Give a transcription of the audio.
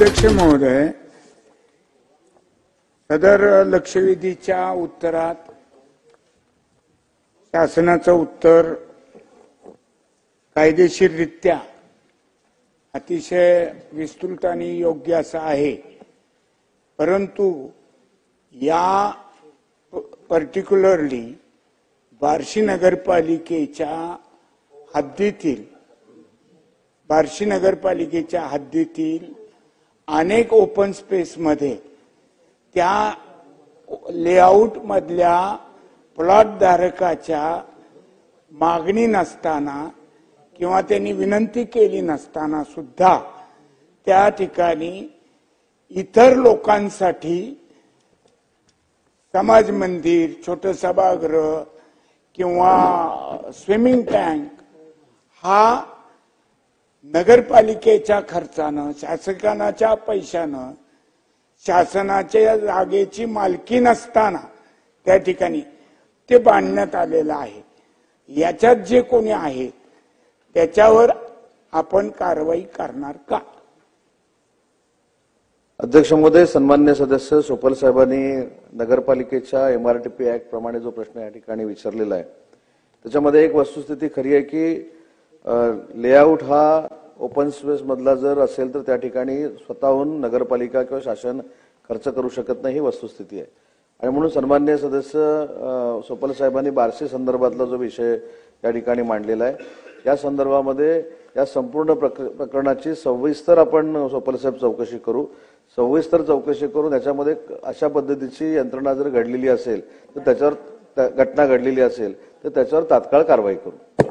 अध्यक्ष महोदय, सदर लक्षवेधीच्या उत्तरात शासनाचं उत्तर कायदेशीररित्या अतिशय विस्तृत आणि योग्य असं आहे, परंतु या पर्टिक्युलरली बार्शी नगरपालिकेच्या हद्दीतील अनेक ओपन स्पेस मध्ये त्या लेआउट मधल्या प्लॉट धारकाच्या मागणी नसताना किंवा त्यांनी विनंती केली नसताना सुद्धा त्या ठिकाणी इतर लोकांसाठी समाज मंदिर, छोटं सभागृह किंवा स्विमिंग टँक हा नगरपालिकेच्या खर्चानं, शासनाच्या पैशानं, शासनाच्या जागेची मालकी नसताना त्या ठिकाणी ते बांधण्यात आलेलं आहे। याच्यात जे कोणी आहेत त्याच्यावर आपण कारवाई करणार का? अध्यक्ष महोदय, सन्मान्य सदस्य सोपल साहेबांनी नगरपालिकेच्या MRTP ऍक्ट प्रमाणे जो प्रश्न या ठिकाणी विचारलेला आहे त्याच्यामध्ये एक वस्तुस्थिती खरी आहे की लेआउट हा ओपन स्पेस मधला जर असेल तर त्या ठिकाणी स्वतःहून नगरपालिका किंवा शासन खर्च करू शकत नाही, ही वस्तुस्थिती आहे। आणि म्हणून सन्मान्य सदस्य सोपल साहेबांनी बार्शी संदर्भातला जो विषय या ठिकाणी मांडलेला आहे या संदर्भामध्ये या संपूर्ण प्रकरणाची सविस्तर आपण सोपल साहेब चौकशी करू, सविस्तर चौकशी करून याच्यामध्ये अशा पद्धतीची यंत्रणा जर घडलेली असेल तर त्याच्यावर घटना घडलेली असेल तर त्याच्यावर तात्काळ कारवाई करू।